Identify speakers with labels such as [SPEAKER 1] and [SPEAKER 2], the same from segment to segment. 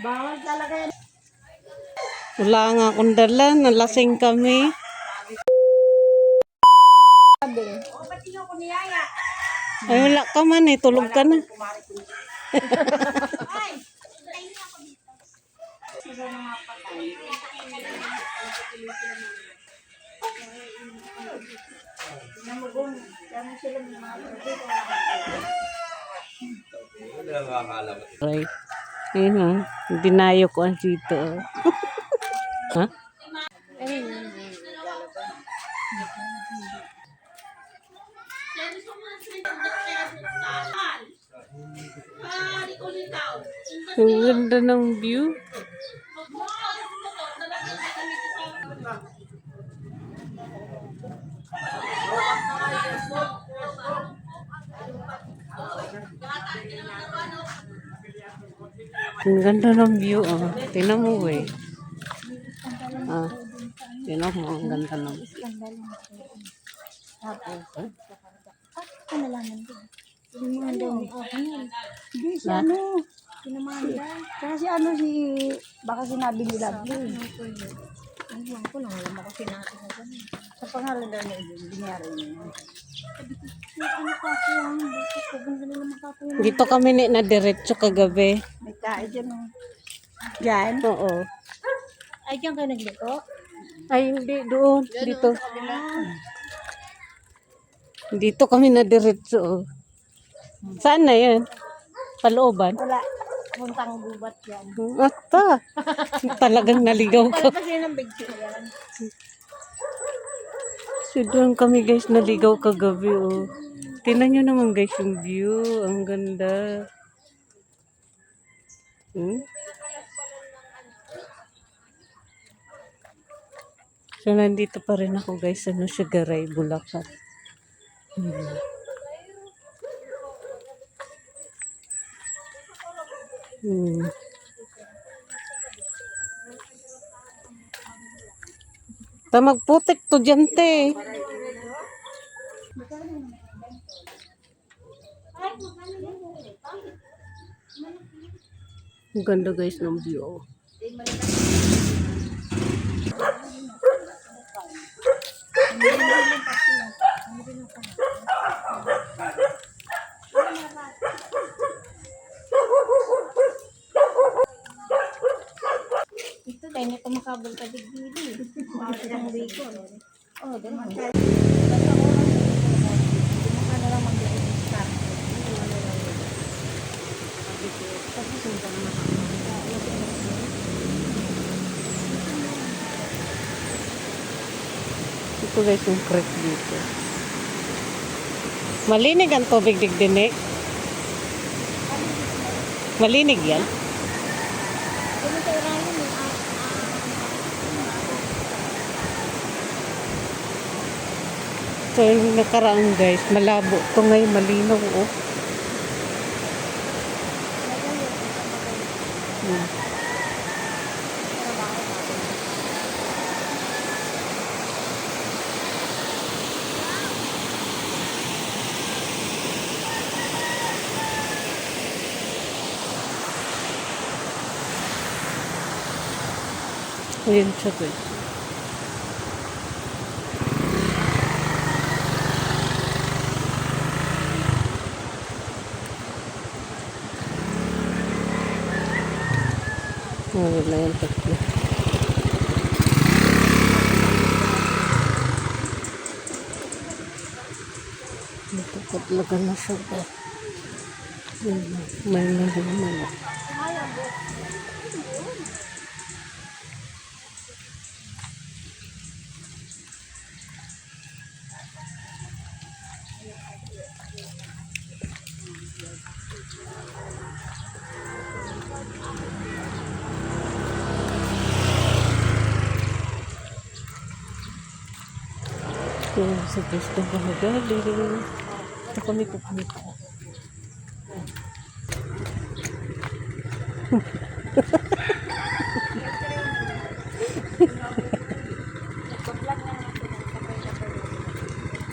[SPEAKER 1] Bawal talaga yan.
[SPEAKER 2] Wala nga akong dala. Nalasing kami.
[SPEAKER 1] Ba't tingnan ko niyaya?
[SPEAKER 2] Ay, wala ka man eh. Tulog ka na.
[SPEAKER 1] Ay! Tayo niya ako dito. Sila na nga patay. Namugong. Dami sila mga dito.
[SPEAKER 2] Right. Ayun o. Dinayo ko ang sito. Ha? Ang ganda ng view. Ang ganda ng view, oh. Tingnan mo, eh. Ah. Tingnan mo, ang ganda ng
[SPEAKER 1] Kanalaman din. Pinamanda ni Hindi si ano. Pinamanda. Kasi ano si... Baka sinabi ni Lovely. Ano ko lang. Alam ako sinabi na gano'n. Sa pangalan daw niya, biniyari niya. Sabi ko, ano ka ako ang ganda na naman ako yun.
[SPEAKER 2] dito kami na diretso kagabi.
[SPEAKER 1] May kain dyan. Diyan?
[SPEAKER 2] Oo.
[SPEAKER 1] Ay, diyan kayo nagluto?
[SPEAKER 2] Ay, hindi. Doon. Dito. Dito kami na diretso. Oh. Saan na yan? Palooban?
[SPEAKER 1] Wala. Puntang gubat yan.
[SPEAKER 2] Ata. Talagang naligaw ka.
[SPEAKER 1] Wala kasi ng big show yan.
[SPEAKER 2] So doon kami guys naligaw kagabi. Oh. Tingnan nyo naman guys yung view. Ang ganda. So nandito pa rin ako guys sa Sugaray, Bulacan. Magputik to dyan, te. Ang ganda guys ng view.
[SPEAKER 1] Ito dahil na kumakabal ka digdili. Bakit ang bacon? Oh, doon. Basta ko lang lang mag-start. Tapos sunta na
[SPEAKER 2] Ito guys yung creek dito. Malinig ang tubig digdinig. Malinig yan. So yung nakaraan guys, malabo. Ito ngayon malinaw. Oh. Ayan siya guys. Wala yan tatlo. Ito patlaga na siya ba? May nahiman. Sa gusto ko magaling. Ito kami pupunta.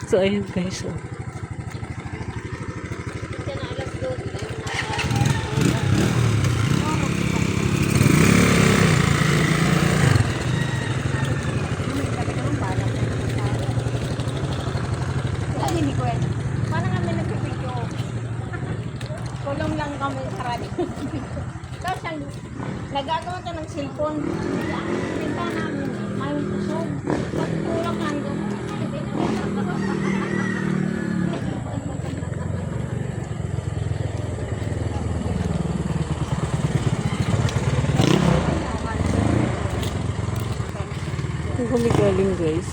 [SPEAKER 2] So ayun guys. Oh.
[SPEAKER 1] kami sarado. Tapos nagagawa ka ng cellphone. Pinta namin, may kusog. Pagtulak ka nito.
[SPEAKER 2] Saan kami galing guys?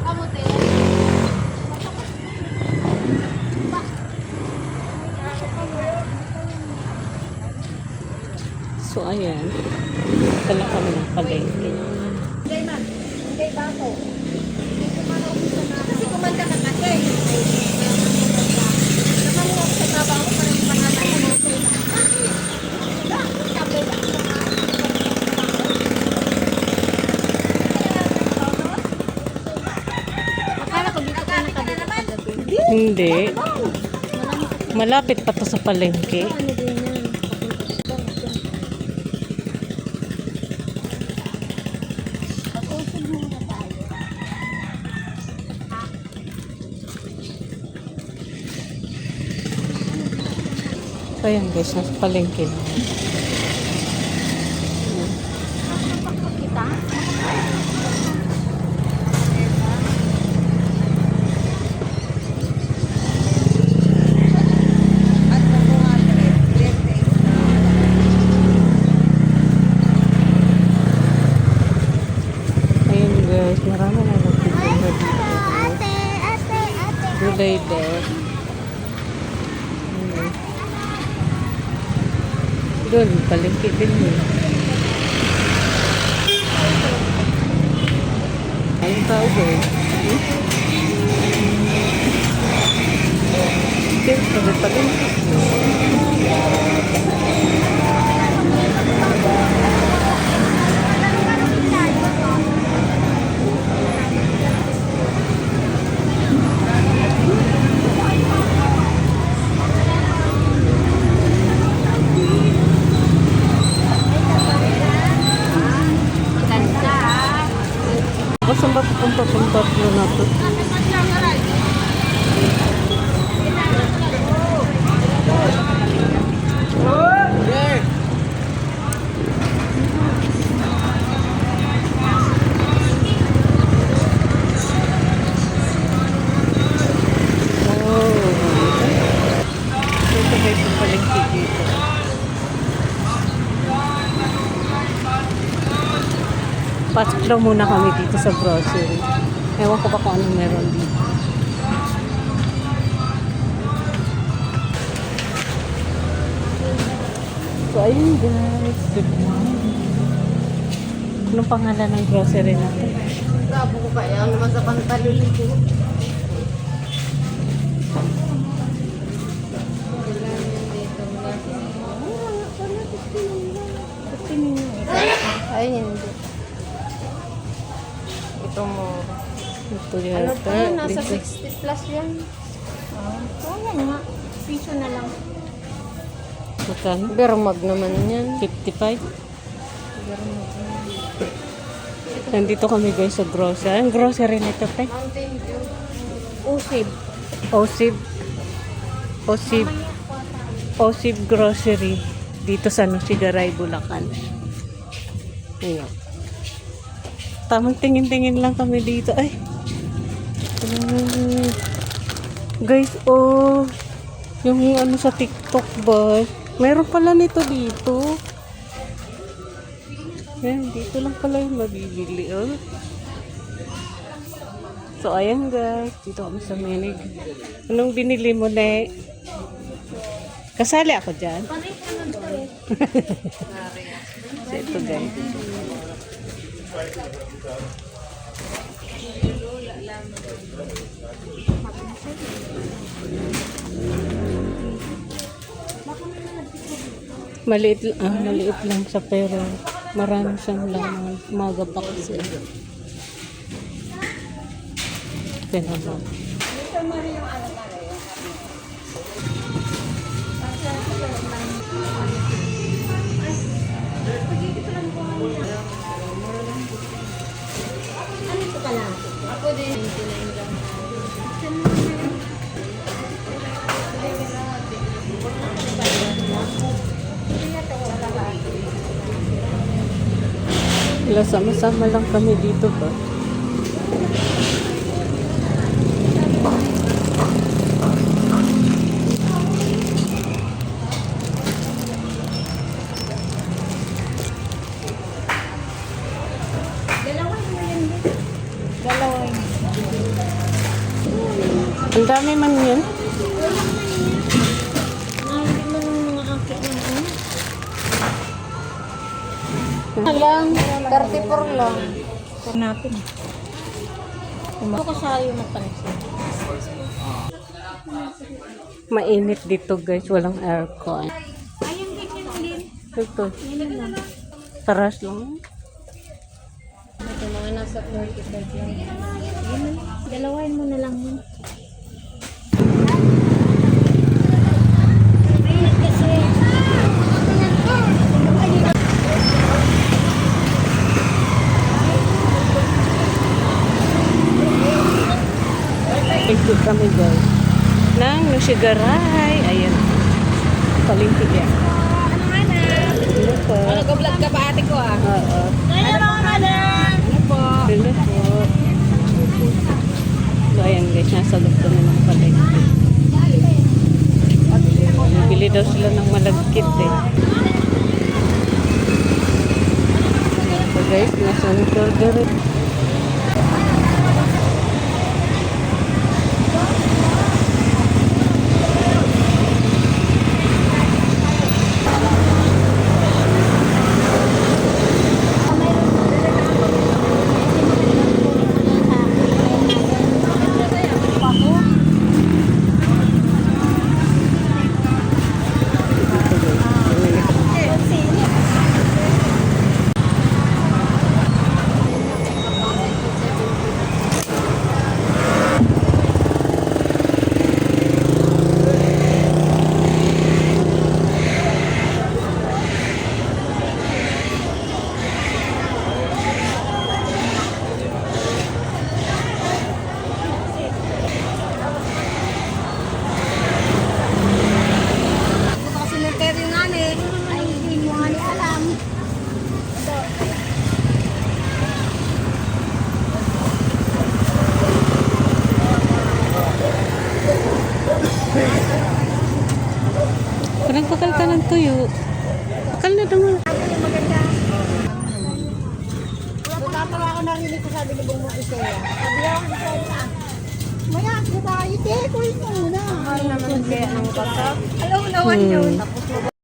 [SPEAKER 1] Kamuti.
[SPEAKER 2] So ayan. Tala kami ng palengke.
[SPEAKER 1] Hindi man. Hindi ba ako? Kasi kumanda ka kasi. Nakamuha sa trabaho pa rin pangalan ko ng tula. Sabi ba? Akala ko dito ka nakabit kagabi.
[SPEAKER 2] Hindi. Malapit pa to sa palengke.
[SPEAKER 1] Ano din yan? Pag-usog muna tayo.
[SPEAKER 2] So ayan guys, nasa palengke na.
[SPEAKER 1] Kita?
[SPEAKER 2] Ayan guys, marami na nagtitinda dito.
[SPEAKER 1] Ate.
[SPEAKER 2] Gulay daw. Doon, palengke din eh. Ayun tao doon. Siyempre, palengke.
[SPEAKER 1] Ganda.
[SPEAKER 2] O, saan ba pupunta itong tatlo na to? Ito guys, yung palengke dito. Pasok daw muna kami dito sa grocery. Ewan ko ba kung anong meron dito. So, ayun guys. Good morning. Anong pangalan ng grocery natin?
[SPEAKER 1] Gabo ko kaya naman sa pantalon ko. Ay, hindi. Ito mo.
[SPEAKER 2] Ito
[SPEAKER 1] Ano
[SPEAKER 2] yata.
[SPEAKER 1] pa yun? Nasa
[SPEAKER 2] Dito.
[SPEAKER 1] 60 plus yan. So, yan nga. Piso na lang.
[SPEAKER 2] Magkano?
[SPEAKER 1] Bermag naman yan.
[SPEAKER 2] 55? Nandito kami guys sa grocery. Ang grocery nito, te?
[SPEAKER 1] Mountain View. Usib.
[SPEAKER 2] Osib. Osib. Osib Grocery. Dito sa Sigaray, Bulacan. Ayan. Tamang tingin-tingin lang kami dito. Ay! Guys, oh! Yung ano sa TikTok ba? Meron pala nito dito. Ayan, dito lang pala yung mabibili, oh. So, ayan guys. Dito kami sa Menig. Anong binili mo, ne? Kasali ako dyan.
[SPEAKER 1] Panay ka lang to eh.
[SPEAKER 2] So, ito guys. Maliit lang sa pero marami siyang laman. Maga pa kasi. Pero naman.
[SPEAKER 1] Ano ito ka lang? Ako
[SPEAKER 2] Wala, sama-sama lang kami dito ba?
[SPEAKER 1] Dalawin.
[SPEAKER 2] Ang dami man yan.
[SPEAKER 1] Hindi man ang mga akin na ano. Lang, 34 lang. Natin. Ito ko sa'yo na pansin.
[SPEAKER 2] Mainit dito guys, walang aircon.
[SPEAKER 1] Ayun, ganyan din.
[SPEAKER 2] Ito,
[SPEAKER 1] Yan lang.
[SPEAKER 2] taras lang.
[SPEAKER 1] Ito mga nasa 35 lang. Ayun na. Dalawain mo na lang yun. Ayun kasi.
[SPEAKER 2] Ikot kami guys. Nang Nusigaray. Ayan. Palingki yan.
[SPEAKER 1] Ano nga na?
[SPEAKER 2] Ano po?
[SPEAKER 1] Nag-vlog ka pa ate ko ah.
[SPEAKER 2] Oo.
[SPEAKER 1] Ano mga madam? Ano po?
[SPEAKER 2] Ano po? So ayan guys, nasa loob kami ng palengke. Bili daw sila ng malagkit eh. So guys, nasa order rin.
[SPEAKER 1] Ay, hindi mo nga ni alam.
[SPEAKER 2] Parang pakal ka ng tuyo. Pakal na naman.
[SPEAKER 1] Maganda. Nagtatawa ako narinig ko sabi ni Bungmo Isela. Sabi ako ni Isela. Maya, kita, ite ko yun muna. Mahal naman kaya ng bata. Alam mo naman yun. Tapos